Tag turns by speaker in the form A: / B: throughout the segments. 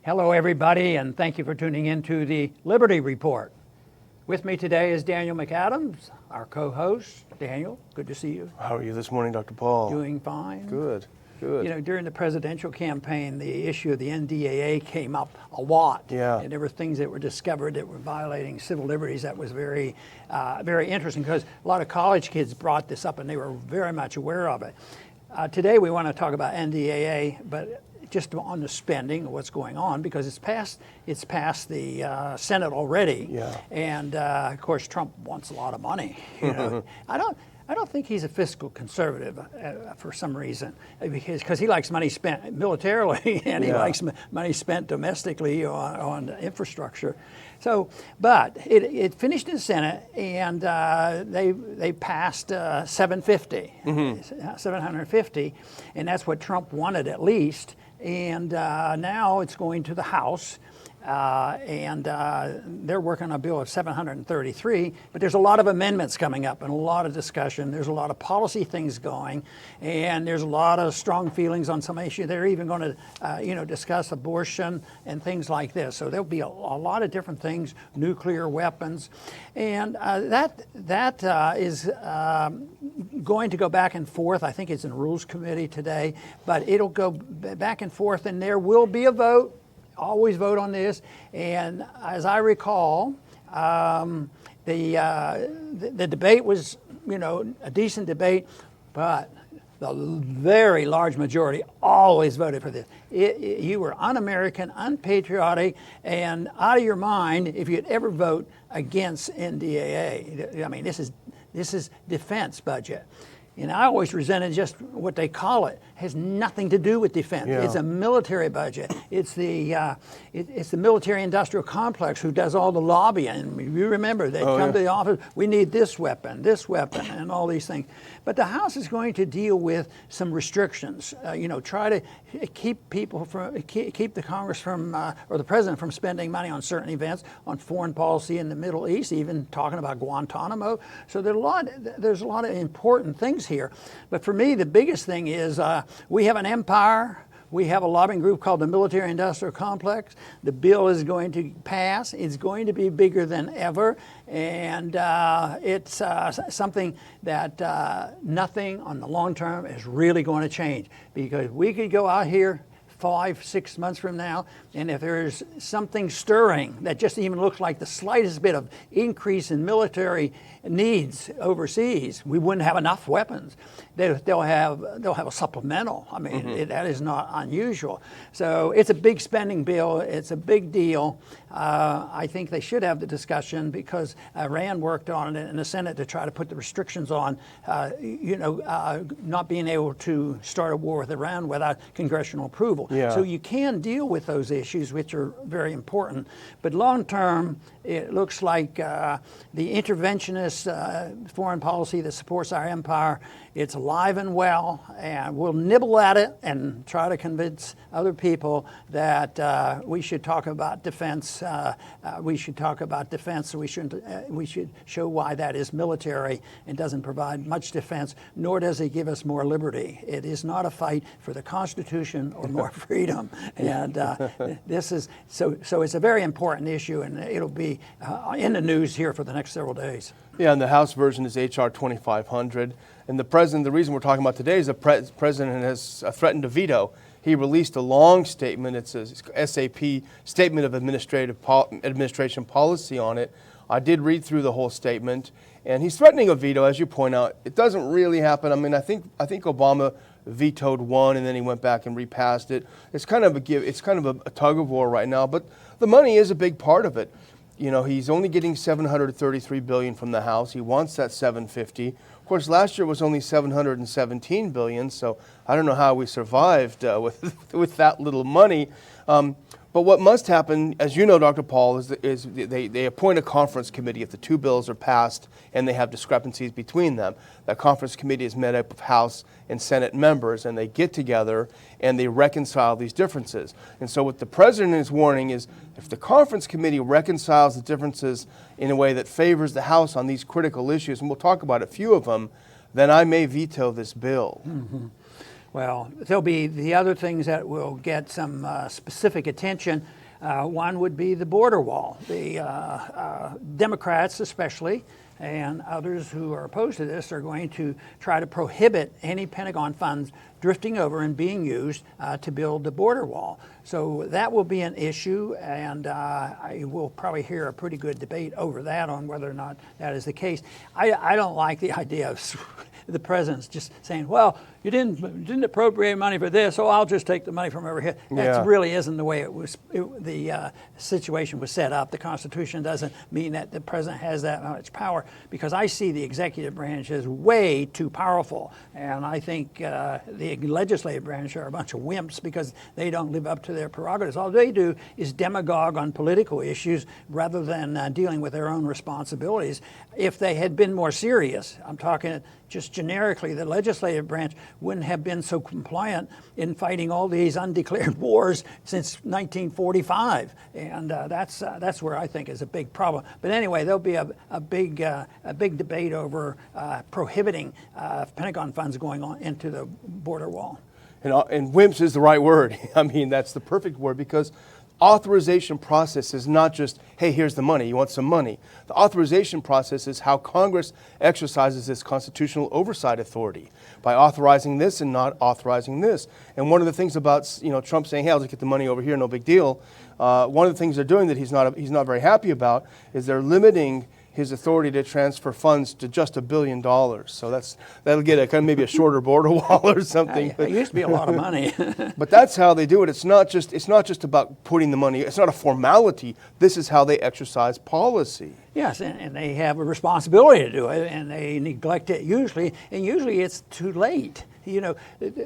A: Hello, everybody, and thank you for tuning in to the Liberty Report. With me today is Daniel McAdams, our co-host. Daniel, good to see you.
B: How are you this morning, Dr. Paul?
A: Doing fine.
B: Good, good.
A: You know, during the presidential campaign, the issue of the NDAA came up a lot.
B: Yeah.
A: And there were things that were discovered that were violating civil liberties. That was very interesting because a lot of college kids brought this up and they were very much aware of it. Today we want to talk about NDAA, but just on the spending of what's going on, because it's passed the Senate already.
B: Yeah.
A: And of course Trump wants a lot of money. You know, I don't think he's a fiscal conservative for some reason, because he likes money spent militarily and he likes money spent domestically on infrastructure. So, but it finished in the Senate, and they passed 750, and that's what Trump wanted at least. And now it's going to the House, and they're working on a bill of 733, but there's a lot of amendments coming up and a lot of discussion. There's a lot of policy things going, and there's a lot of strong feelings on some issue. They're even going to, discuss abortion and things like this. So there'll be a lot of different things, nuclear weapons, and that is going to go back and forth. I think it's in Rules Committee today, but it'll go back and forth, and there will be a vote. Always vote on this, and as I recall, the debate was, a decent debate, but the very large majority always voted for this. You were un-American, unpatriotic, and out of your mind if you'd ever vote against NDAA. I mean, this is defense budget. And I always resented just what they call it. It has nothing to do with defense.
B: Yeah.
A: It's a military budget. It's the military-industrial complex who does all the lobbying. You remember, they come to the office, we need this weapon, and all these things. But the House is going to deal with some restrictions. Try to keep the Congress from, or the President from spending money on certain events, on foreign policy in the Middle East, even talking about Guantanamo. So there's a lot of important things here. But for me, the biggest thing is we have an empire. We have a lobbying group called the Military Industrial Complex. The bill is going to pass. It's going to be bigger than ever. And it's something that nothing on the long term is really going to change, because we could go out here 5-6 months from now, and if there's something stirring that just even looks like the slightest bit of increase in military needs overseas, we wouldn't have enough weapons. They'll have a supplemental. I mean, that is not unusual. So it's a big spending bill. It's a big deal. I think they should have the discussion, because Iran worked on it in the Senate to try to put the restrictions on, not being able to start a war with Iran without congressional approval.
B: Yeah.
A: So you can deal with those issues, which are very important. But long term, it looks like the interventionist foreign policy that supports our empire, it's alive and well, and we'll nibble at it and try to convince other people that we should talk about defense. We should talk about defense. So we should show why that is military and doesn't provide much defense, nor does it give us more liberty. It is not a fight for the Constitution or more freedom. And this is so it's a very important issue, and it'll be in the news here for the next several days.
B: Yeah, and the House version is H.R. 2500. And the reason we're talking about today is the President has threatened to veto. He released a long statement. It's a SAP, Statement of Administration Policy on it. I did read through the whole statement, and he's threatening a veto, as you point out. It doesn't really happen. I mean, I think Obama vetoed one, and then he went back and repassed it. It's kind of a tug of war right now, but the money is a big part of it. He's only getting $733 billion from the House. He wants that $750. Of course, last year was only $717 billion, so I don't know how we survived with that little money. But what must happen, as you know, Dr. Paul, is they appoint a conference committee if the two bills are passed and they have discrepancies between them. That conference committee is made up of House and Senate members, and they get together and they reconcile these differences. And so what the President is warning is, if the conference committee reconciles the differences in a way that favors the House on these critical issues, and we'll talk about a few of them, then I may veto this bill.
A: Well, there'll be the other things that will get some specific attention. One would be the border wall. The Democrats especially, and others who are opposed to this, are going to try to prohibit any Pentagon funds drifting over and being used to build the border wall. So that will be an issue, and I will probably hear a pretty good debate over that on whether or not that is the case. I don't like the idea of the president's just saying, well, you didn't appropriate money for this, so I'll just take the money from over here. That really isn't the way the situation was set up. The Constitution doesn't mean that the president has that much power, because I see the executive branch as way too powerful, and I think the legislative branch are a bunch of wimps because they don't live up to their prerogatives. All they do is demagogue on political issues rather than dealing with their own responsibilities. If they had been more serious, I'm talking just generically, the legislative branch wouldn't have been so compliant in fighting all these undeclared wars since 1945, and that's where I think is a big problem. But anyway, there'll be a big debate over prohibiting Pentagon funds going on into the border wall.
B: And wimps is the right word. I mean, that's the perfect word, because authorization process is not just, hey, here's the money, you want some money. The authorization process is how Congress exercises its constitutional oversight authority by authorizing this and not authorizing this. And one of the things about Trump saying, hey, I'll just get the money over here, no big deal. One of the things they're doing that he's not very happy about is they're limiting his authority to transfer funds to just $1 billion. So that'll get a kind of maybe a shorter border wall or something.
A: It used to be a lot of money.
B: But that's how they do it. It's not just about putting the money. It's not a formality. This is how they exercise policy.
A: Yes, and they have a responsibility to do it, and they neglect it usually, and usually it's too late.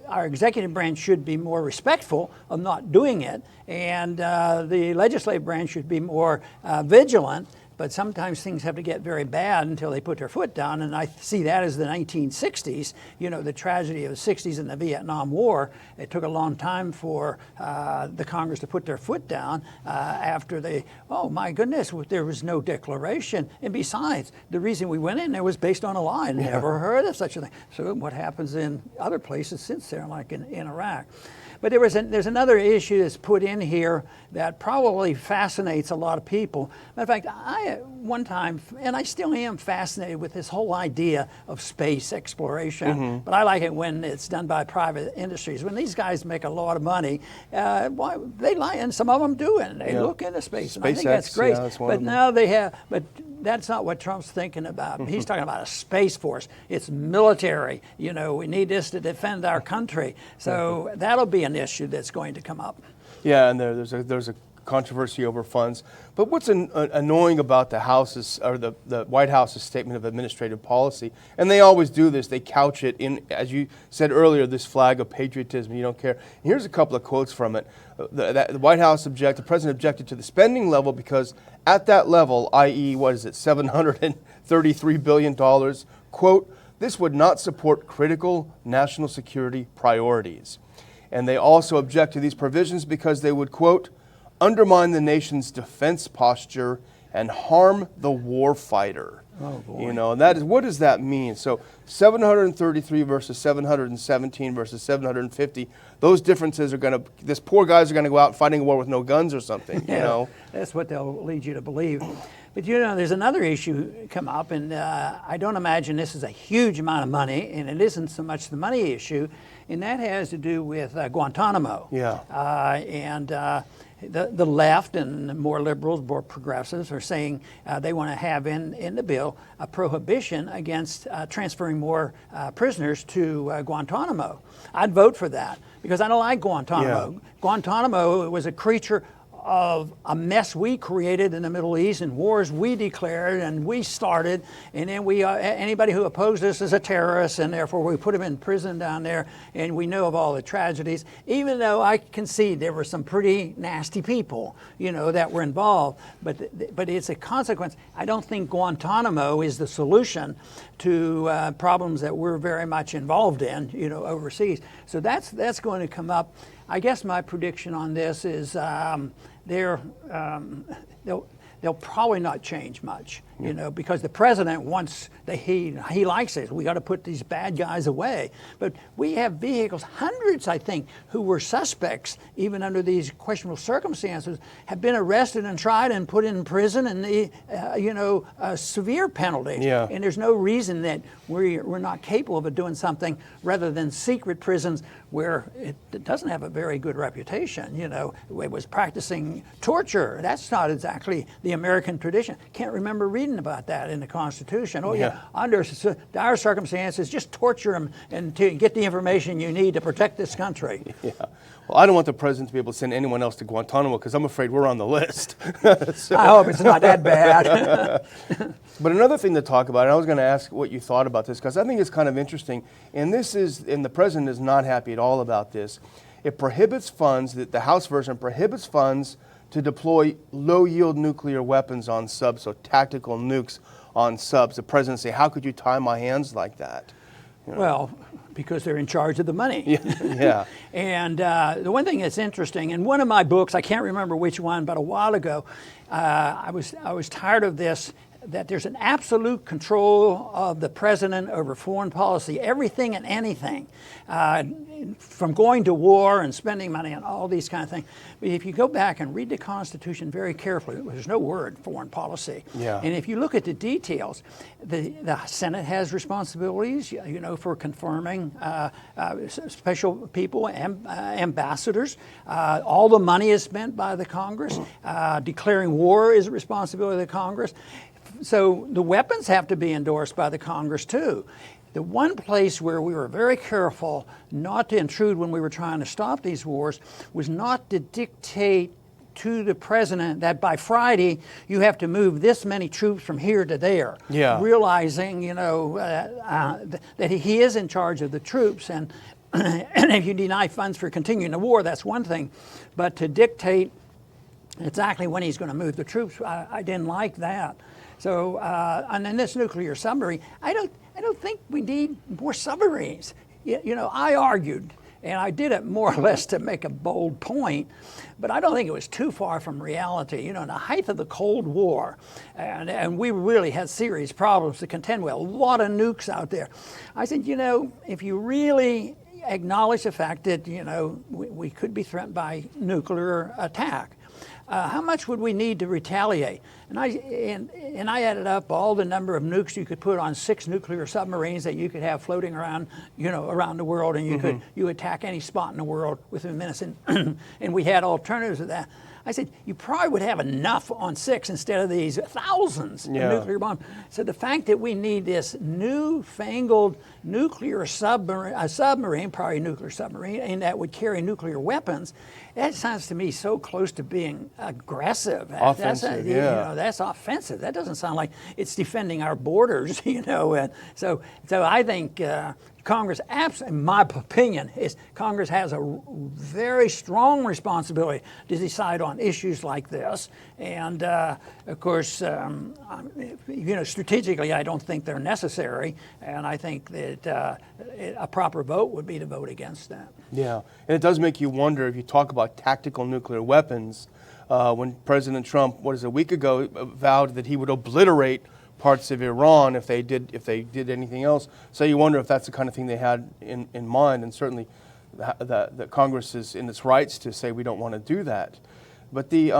A: Our executive branch should be more respectful of not doing it, and the legislative branch should be more vigilant. But sometimes things have to get very bad until they put their foot down, and I see that as the 1960s, the tragedy of the 60s and the Vietnam War. It took a long time for the Congress to put their foot down after oh my goodness, there was no declaration. And besides, the reason we went in there was based on a lie. I never heard of such a thing. So what happens in other places since then, like in Iraq? But there's another issue that's put in here that probably fascinates a lot of people. Matter of fact, I one time, and I still am fascinated with this whole idea of space exploration, but I like it when it's done by private industries. When these guys make a lot of money, they lie, and some of them do it, and they look into space, and I think that's great. But now but that's not what Trump's thinking about. He's talking about a space force. It's military. We need this to defend our country. So that'll be an issue that's going to come up. Yeah,
B: and there's a controversy over funds. But what's annoying about the House's or the White House's statement of administrative policy, and they always do this, they couch it in, as you said earlier, this flag of patriotism. You don't care. And here's a couple of quotes from it. The White House the president objected to the spending level because at that level, i.e., $733 billion, quote, this would not support critical national security priorities. And they also object to these provisions because they would, quote, undermine the nation's defense posture and harm the warfighter.
A: Oh, boy.
B: And that is, what does that mean? So 733 versus 717 versus 750, those differences this poor guys are going to go out fighting a war with no guns or something,
A: That's what they'll lead you to believe. But there's another issue come up, and I don't imagine this is a huge amount of money, and it isn't so much the money issue, and that has to do with Guantanamo. The left and more liberals, more progressives are saying they want to have in the bill a prohibition against transferring more prisoners to Guantanamo. I'd vote for that because I don't like Guantanamo. Guantanamo was a creature of a mess we created in the Middle East and wars we declared and we started, and then anybody who opposed us is a terrorist, and therefore we put them in prison down there, and we know of all the tragedies, even though I concede there were some pretty nasty people, that were involved, but it's a consequence. I don't think Guantanamo is the solution to problems that we're very much involved in, overseas. So that's going to come up. I guess my prediction on this is they'll they'll probably not change much, because the president wants, he likes it. We got to put these bad guys away. But we have vehicles, hundreds, I think, who were suspects, even under these questionable circumstances, have been arrested and tried and put in prison and, severe penalties.
B: Yeah.
A: And there's no reason that we're not capable of doing something rather than secret prisons where it doesn't have a very good reputation. It was practicing torture. That's not exactly the American tradition. Can't remember reading about that in the Constitution. Under dire circumstances, just torture them and to get the information you need to protect this country.
B: Yeah. Well, I don't want the president to be able to send anyone else to Guantanamo because I'm afraid we're on the list.
A: So. I hope it's not that bad.
B: But another thing to talk about, and I was going to ask what you thought about this because I think it's kind of interesting, and the president is not happy at all about this. It prohibits funds, the House version prohibits funds to deploy low-yield nuclear weapons on subs, so tactical nukes on subs. The president say, how could you tie my hands like that?
A: Well, because they're in charge of the money.
B: Yeah.
A: And the one thing that's interesting, in one of my books, I can't remember which one, but a while ago, I was tired of this, that there's an absolute control of the president over foreign policy, everything and anything, from going to war and spending money on all these kind of things. But if you go back and read the Constitution very carefully, there's no word foreign policy.
B: Yeah.
A: And if you look at the details, the Senate has responsibilities, for confirming special people, ambassadors. All the money is spent by the Congress. Declaring war is a responsibility of the Congress. So the weapons have to be endorsed by the Congress too. The one place where we were very careful not to intrude when we were trying to stop these wars was not to dictate to the president that by Friday you have to move this many troops from here to there.
B: Yeah.
A: Realizing, that he is in charge of the troops, and and if you deny funds for continuing the war, that's one thing. But to dictate exactly when he's going to move the troops, I didn't like that. So, and then this nuclear submarine, I don't think we need more submarines. I argued, and I did it more or less to make a bold point, but I don't think it was too far from reality. In the height of the Cold War, and we really had serious problems to contend with, a lot of nukes out there. I said, if you really acknowledge the fact that, we could be threatened by nuclear attack, how much would we need to retaliate? And I added up all the number of nukes you could put on 6 nuclear submarines that you could have floating around, around the world, and you attack any spot in the world within minutes. And and we had alternatives to that. I said, you probably would have enough on 6 instead of these thousands of nuclear bombs. So the fact that we need this newfangled nuclear submarine, probably a nuclear submarine, and that would carry nuclear weapons, that sounds to me so close to being aggressive.
B: Offensive,
A: that's offensive. That doesn't sound like it's defending our borders, And so I think Congress, in my opinion, Congress has a very strong responsibility to decide on issues like this. And of course, strategically, I don't think they're necessary. And I think that a proper vote would be to vote against that.
B: Yeah, and it does make you wonder if you talk about tactical nuclear weapons. When President Trump, a week ago, vowed that he would obliterate parts of Iran if they did anything else. So you wonder if that's the kind of thing they had in mind, and certainly the Congress is in its rights to say we don't want to do that. But the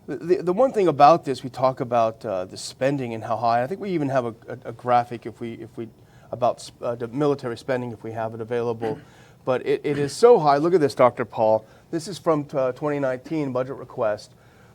B: one thing about this, we talk about the spending and how high. I think we even have a graphic about the military spending if we have it available. But it is so high. Look at this, Dr. Paul. This is from 2019 budget request.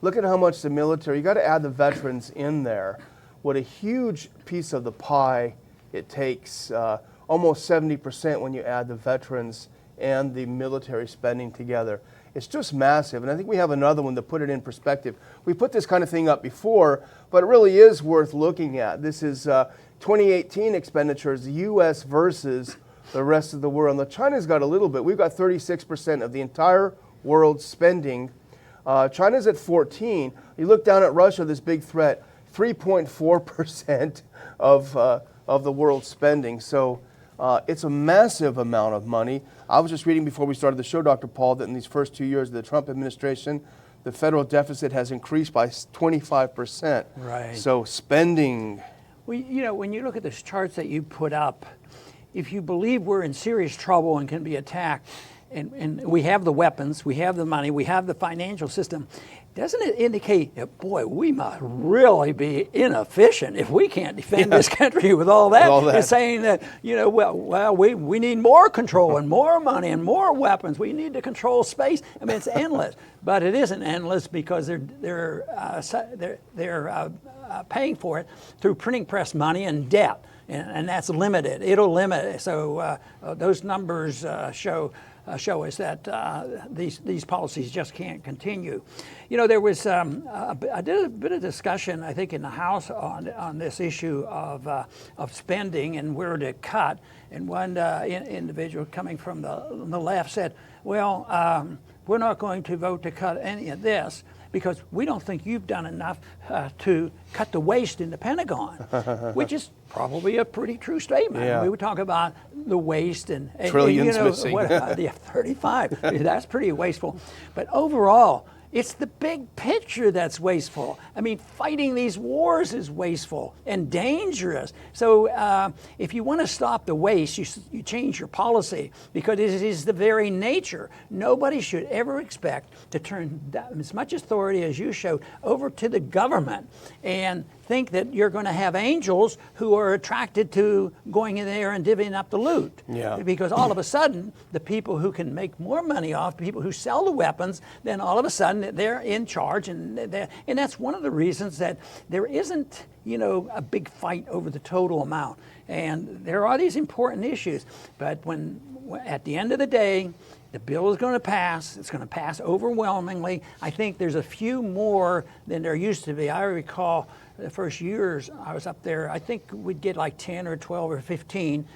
B: Look at how much the military. You got to add the veterans in there. What a huge piece of the pie it takes, almost 70% when you add the veterans and the military spending together. It's just massive, and I think we have another one to put it in perspective. We put this kind of thing up before, but it really is worth looking at. This is 2018 expenditures, the U.S. versus the rest of the world. Now, China's got a little bit. We've got 36% of the entire world's spending. China's at 14. You look down at Russia, this big threat. 3.4% of the world's spending. So it's a massive amount of money. I was just reading before we started the show, Dr. Paul, that in these first 2 years of the Trump administration, the federal deficit has increased by 25%.
A: Right.
B: So spending.
A: Well, you know, when you look at the charts that you put up, if you believe we're in serious trouble and can be attacked, and we have the weapons, we have the money, we have the financial system, doesn't it indicate that, boy, we must really be inefficient if we can't defend this country with all that? It's saying that, you know, we need more control and more money and more weapons. We need to control space. I mean, it's endless, but it isn't endless because they're paying for it through printing press money and debt, and that's limited. It'll limit it. So those numbers show us that these policies just can't continue. You know, there was I did a bit of discussion, I think, in the House on this issue of spending and where to cut. And one individual coming from the left said, "Well, we're not going to vote to cut any of this because we don't think you've done enough to cut the waste in the Pentagon," which is probably a pretty true statement.
B: Yeah.
A: We would talk about the waste and
B: trillions
A: you know,
B: missing.
A: The F-35, that's pretty wasteful. But overall, it's the big picture that's wasteful. I mean, fighting these wars is wasteful and dangerous. So if you want to stop the waste, you change your policy because it is the very nature. Nobody should ever expect to turn as much authority as you showed over to the government and think that you're going to have angels who are attracted to going in there and divvying up the loot.
B: Yeah.
A: Because all of a sudden, the people who can make more money off, people who sell the weapons, then all of a sudden they're in charge. And that's one of the reasons that there isn't, you know, a big fight over the total amount. And there are these important issues. But when at the end of the day, the bill is going to pass. It's going to pass overwhelmingly. I think there's a few more than there used to be. I recall the first years I was up there, I think we'd get like 10 or 12 or 15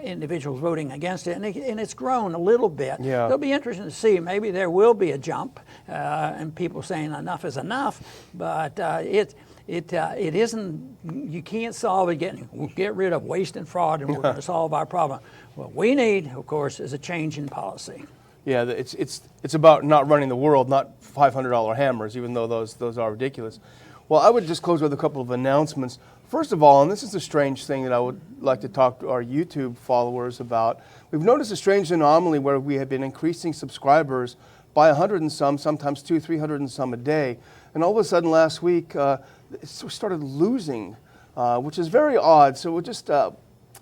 A: individuals voting against it, and it's grown a little bit.
B: Yeah.
A: It'll be interesting to see. Maybe there will be a jump, and people saying enough is enough, but it isn't. You can't solve it. We'll get rid of waste and fraud, and we're going to solve our problem. What we need, of course, is a change in policy.
B: Yeah, it's about not running the world, not $500 hammers, even though those are ridiculous. Well, I would just close with a couple of announcements. First of all, and this is a strange thing that I would like to talk to our YouTube followers about, we've noticed a strange anomaly where we have been increasing subscribers by 100 and some, sometimes 200, 300 and some a day. And all of a sudden last week, we started losing, which is very odd. So we're just,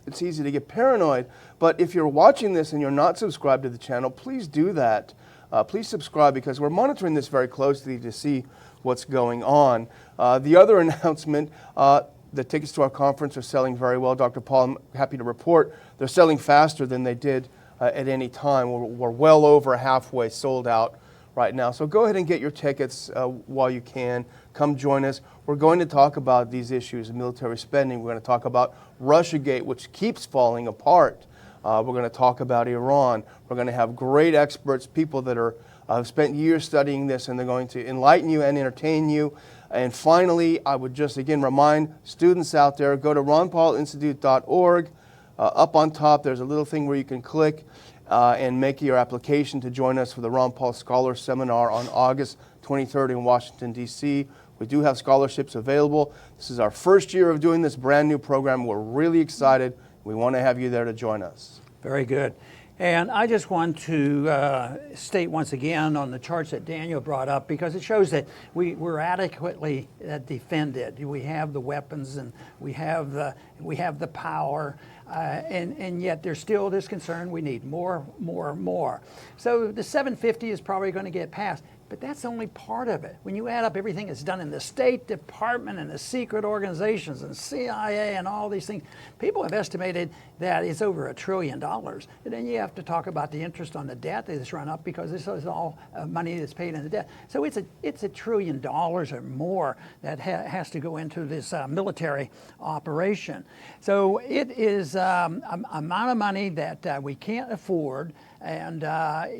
B: it's easy to get paranoid. But if you're watching this and you're not subscribed to the channel, please do that. Please subscribe because we're monitoring this very closely to see what's going on. The other announcement, the tickets to our conference are selling very well. Dr. Paul, I'm happy to report they're selling faster than they did at any time. We're well over halfway sold out right now. So go ahead and get your tickets while you can. Come join us. We're going to talk about these issues of military spending. We're going to talk about Russiagate, which keeps falling apart. We're going to talk about Iran. We're going to have great experts, people that have spent years studying this, and they're going to enlighten you and entertain you. And finally, I would just again remind students out there, go to ronpaulinstitute.org. Up on top, there's a little thing where you can click and make your application to join us for the Ron Paul Scholar Seminar on August 23rd in Washington, D.C. We do have scholarships available. This is our first year of doing this brand new program. We're really excited. We want to have you there to join us.
A: Very good. And I just want to state once again on the charts that Daniel brought up, because it shows that we're adequately defended. We have the weapons and we have the power, and yet there's still this concern we need more. So the 750 is probably going to get passed. But that's only part of it. When you add up everything that's done in the State Department and the secret organizations and CIA and all these things, people have estimated that it's over $1 trillion. And then you have to talk about the interest on the debt that's run up, because this is all money that's paid in the debt. So it's $1 trillion or more that has to go into this military operation. So it is an amount of money that we can't afford. And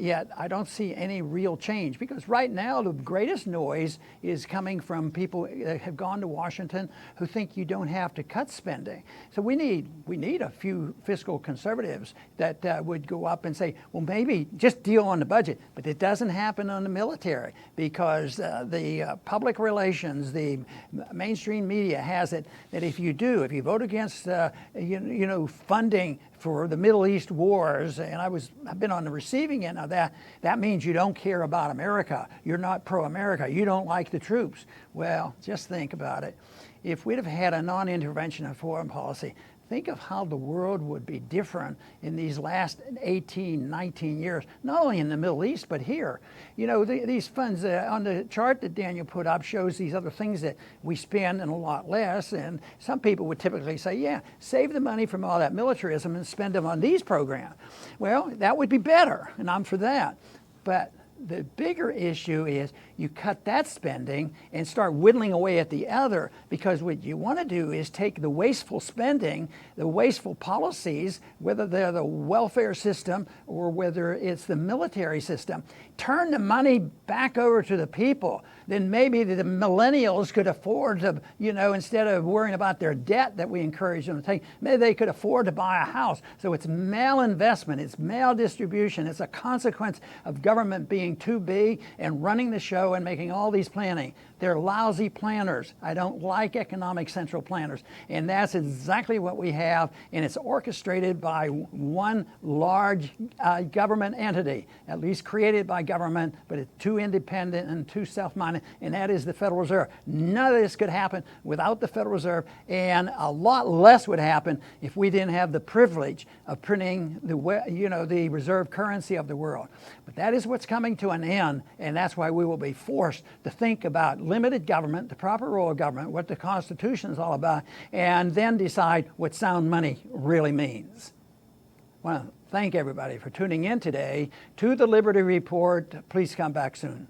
A: yet I don't see any real change, because right now the greatest noise is coming from people that have gone to Washington who think you don't have to cut spending. So we need a few fiscal conservatives that would go up and say, well, maybe just deal on the budget. But it doesn't happen on the military, because the public relations, the mainstream media has it that if you vote against funding for the Middle East wars, and I've been on the receiving end of that, that means you don't care about America. You're not pro-America. You don't like the troops. Well, just think about it. If we'd have had a non-intervention of foreign policy, think of how the world would be different in these last 18, 19 years, not only in the Middle East, but here. These funds on the chart that Daniel put up shows these other things that we spend and a lot less. And some people would typically say, yeah, save the money from all that militarism and spend them on these programs. Well, that would be better, and I'm for that. But the bigger issue is you cut that spending and start whittling away at the other, because what you want to do is take the wasteful spending, the wasteful policies, whether they're the welfare system or whether it's the military system, turn the money back over to the people. Then maybe the millennials could afford to, instead of worrying about their debt that we encourage them to take, maybe they could afford to buy a house. So it's malinvestment, it's maldistribution, it's a consequence of government being too big and running the show and making all these planning. They're lousy planners. I don't like economic central planners. And that's exactly what we have, and it's orchestrated by one large government entity, at least created by government, but it's too independent and too self-minded, and that is the Federal Reserve. None of this could happen without the Federal Reserve, and a lot less would happen if we didn't have the privilege of printing the reserve currency of the world. But that is what's coming to an end, and that's why we will be forced to think about limited government, the proper role of government, what the Constitution is all about, and then decide what sound money really means. I want to thank everybody for tuning in today to the Liberty Report. Please come back soon.